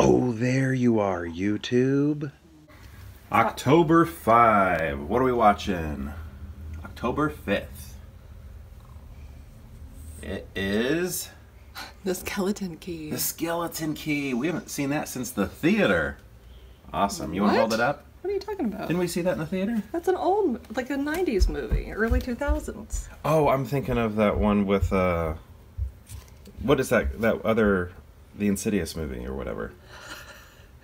Oh, there you are, YouTube. October 5. What are we watching? October 5th. It is The Skeleton Key. The Skeleton Key. We haven't seen that since the theater. Awesome. You want to hold it up? What are you talking about? Didn't we see that in the theater? That's an old, like a 90s movie, early 2000s. Oh, I'm thinking of that one with, what is that other, the Insidious movie or whatever.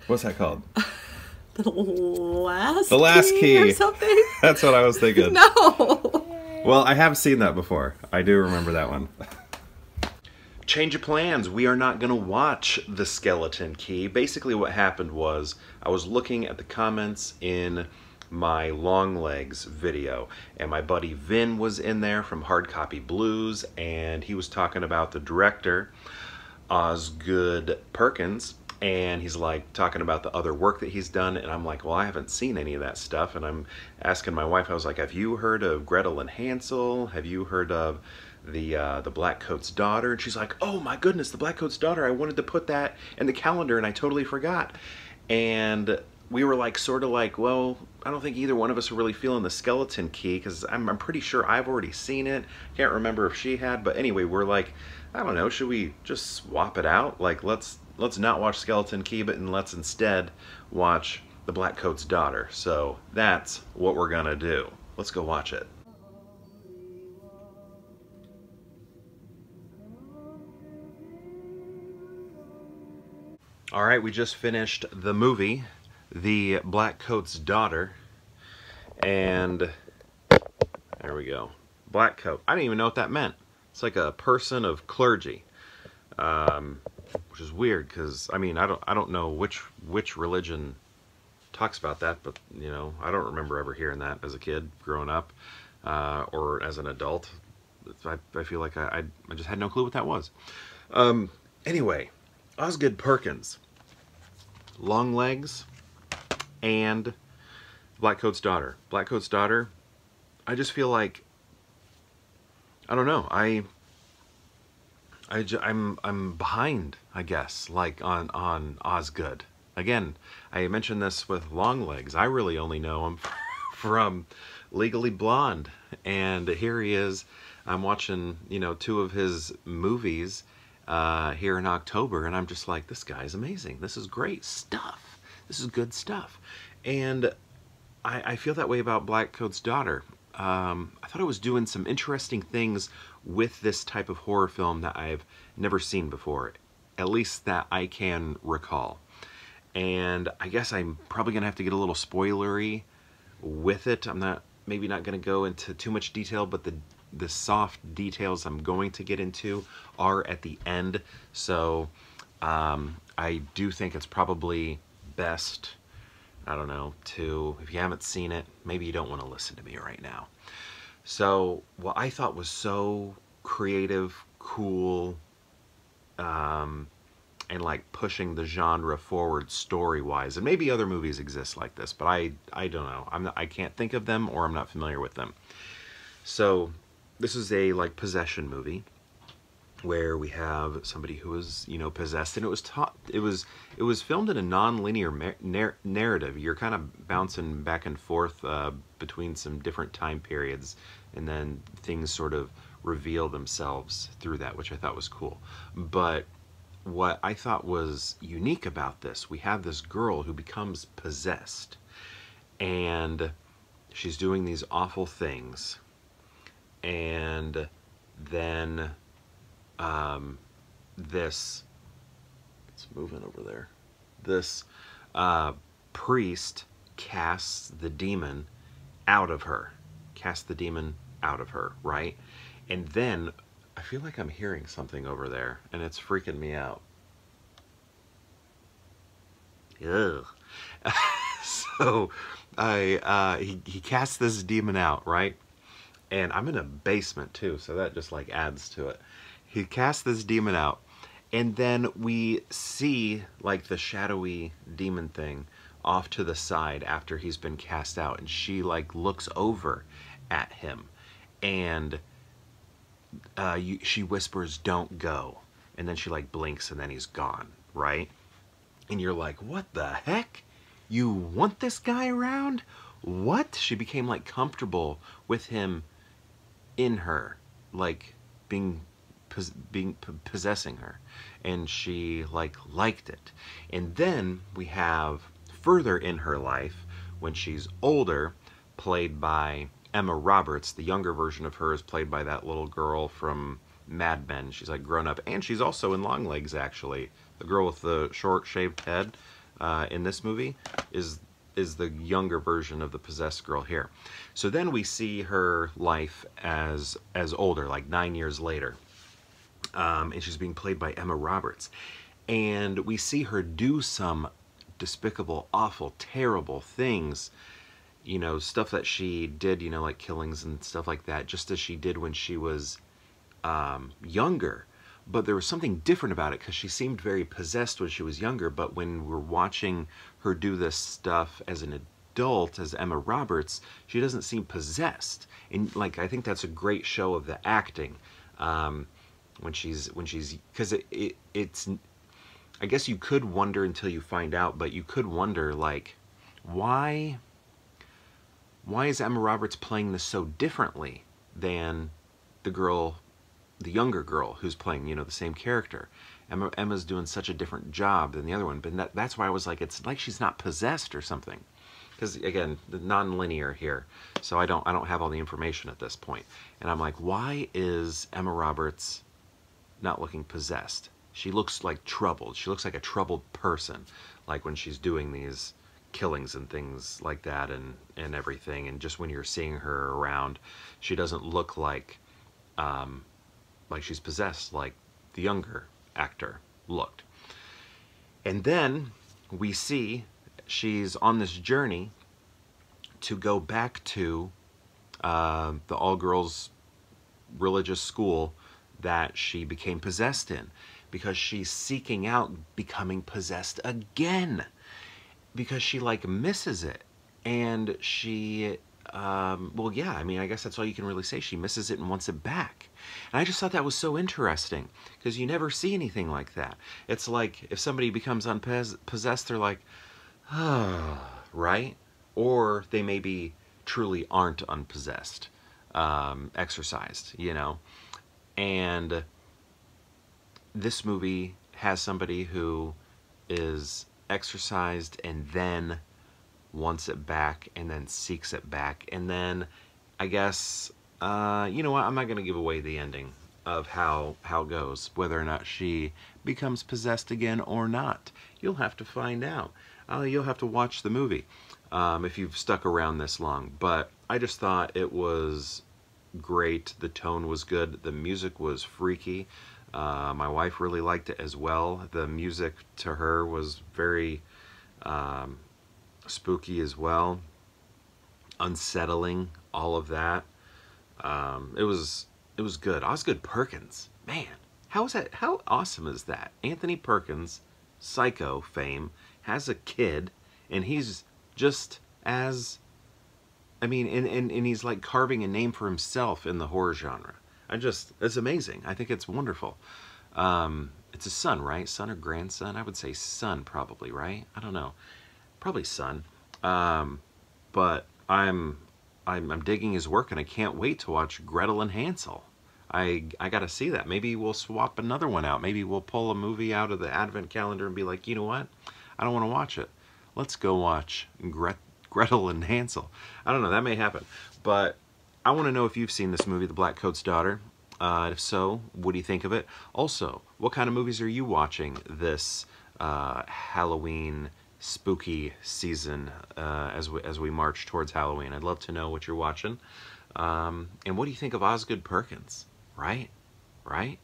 What's that called? The Last Key or something? That's what I was thinking. No! Well, I have seen that before. I do remember that one. Change of plans. We are not going to watch The Skeleton Key. Basically what happened was I was looking at the comments in my Long Legs video, and my buddy Vin was in there from Hard Copy Blues, and he was talking about the director, Osgood Perkins, and he's like talking about the other work that he's done, and I'm like, well, I haven't seen any of that stuff. And I'm asking my wife, I was like, have you heard of Gretel and Hansel? Have you heard of the Blackcoat's Daughter? And she's like, oh my goodness, the Blackcoat's Daughter, I wanted to put that in the calendar and I totally forgot. And we were like, sort of like, well, I don't think either one of us are really feeling the Skeleton Key, because I'm pretty sure I've already seen it. Can't remember if she had, but anyway, we're like, I don't know, should we just swap it out? Like, let's not watch Skeleton Key, but let's instead watch the Blackcoat's Daughter. So that's what we're gonna do. Let's go watch it. All right, we just finished the movie, The Blackcoat's Daughter, and there we go. Black coat. I didn't even know what that meant. It's like a person of clergy, which is weird because I mean I don't know which religion talks about that, but you know, I don't remember ever hearing that as a kid growing up or as an adult. I feel like I just had no clue what that was. Anyway, Osgood Perkins, Long Legs, and Blackcoat's Daughter. Blackcoat's Daughter, I just feel like, I don't know, I'm behind, I guess, like on Osgood. Again, I mentioned this with Long Legs. I really only know him from Legally Blonde, and here he is. I'm watching, you know, 2 of his movies here in October, and I'm just like, this guy's amazing. This is great stuff. This is good stuff. And I feel that way about Blackcoat's Daughter. I thought it was doing some interesting things with this type of horror film that I've never seen before, at least that I can recall. And I guess I'm probably gonna have to get a little spoilery with it. I'm maybe not gonna go into too much detail, but the soft details I'm going to get into are at the end. So I do think it's probably best, I don't know, if you haven't seen it, maybe you don't want to listen to me right now. So what I thought was so creative, cool, and like pushing the genre forward story-wise, and maybe other movies exist like this, but I don't know. I can't think of them, or I'm not familiar with them. So this is a like possession movie where we have somebody who is, you know, possessed, and it was filmed in a non-linear narrative. You're kind of bouncing back and forth between some different time periods, and then things sort of reveal themselves through that, which I thought was cool. But what I thought was unique about this, we have this girl who becomes possessed, and she's doing these awful things, and then it's moving over there. This priest casts the demon out of her. Right? And then I feel like I'm hearing something over there, and it's freaking me out. Ugh. So he casts this demon out, right? And I'm in a basement too, so that just like adds to it. He casts this demon out, and then we see like the shadowy demon thing off to the side after he's been cast out, and she like looks over at him, and she whispers, "Don't go," and then she like blinks, and then he's gone, right? And you're like, what the heck? You want this guy around? What? She became like comfortable with him in her, like being possessing her, and she like liked it. And then we have further in her life when she's older, played by Emma Roberts. The younger version of her is played by that little girl from Mad Men. She's like grown up, and she's also in Longlegs actually. The girl with the short shaved head in this movie is the younger version of the possessed girl here. So then we see her life as older, like 9 years later. And she's being played by Emma Roberts. And we see her do some despicable, awful, terrible things. You know, stuff that she did, you know, like killings and stuff like that, just as she did when she was younger. But there was something different about it because she seemed very possessed when she was younger. But when we're watching her do this stuff as an adult, as Emma Roberts, she doesn't seem possessed. And like, I think that's a great show of the acting. When she's because it's, I guess you could wonder until you find out, but you could wonder like, why is Emma Roberts playing this so differently than the younger girl who's playing, you know, the same character? Emma's doing such a different job than the other one, but that's why I was like, it's like she's not possessed or something. Because again, the non-linear here, so I don't have all the information at this point. And I'm like, why is Emma Roberts not looking possessed? She looks like troubled. She looks like a troubled person, like when she's doing these killings and things like that and everything. And just when you're seeing her around, she doesn't look like she's possessed, like the younger actor looked. And then we see she's on this journey to go back to the all-girls religious school that she became possessed in, because she's seeking out becoming possessed again, because she like misses it. And she well, yeah, I mean, I guess that's all you can really say. She misses it and wants it back. And I just thought that was so interesting, because you never see anything like that. It's like if somebody becomes possessed, they're like, ah, right? Or they maybe truly aren't unpossessed, exorcised, you know? And this movie has somebody who is exorcised and then wants it back and then seeks it back. And then I guess, you know what, I'm not going to give away the ending of how it goes, whether or not she becomes possessed again or not. You'll have to find out. You'll have to watch the movie if you've stuck around this long. But I just thought it was great. The tone was good. The music was freaky. My wife really liked it as well. The music to her was very spooky as well, unsettling, all of that. It was good. Osgood Perkins, man, how is that? How awesome is that? Anthony Perkins, Psycho fame, has a kid, and he's just as, I mean, and he's like carving a name for himself in the horror genre. It's amazing. I think it's wonderful. It's a son, right? Son or grandson? I would say son, probably, right? I don't know. Probably son. But I'm digging his work, and I can't wait to watch Gretel and Hansel. I gotta see that. Maybe we'll swap another one out. Maybe we'll pull a movie out of the advent calendar and be like, you know what? I don't want to watch it. Let's go watch Gretel and Hansel. I don't know. That may happen. But I want to know if you've seen this movie, The Blackcoat's Daughter. If so, what do you think of it? Also, what kind of movies are you watching this Halloween spooky season as we march towards Halloween? I'd love to know what you're watching. And what do you think of Osgood Perkins? Right? I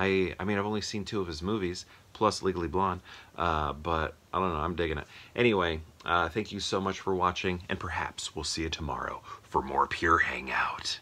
mean, I've only seen 2 of his movies, plus Legally Blonde, but I don't know, I'm digging it. Anyway, thank you so much for watching, and perhaps we'll see you tomorrow for more Pure Hangout.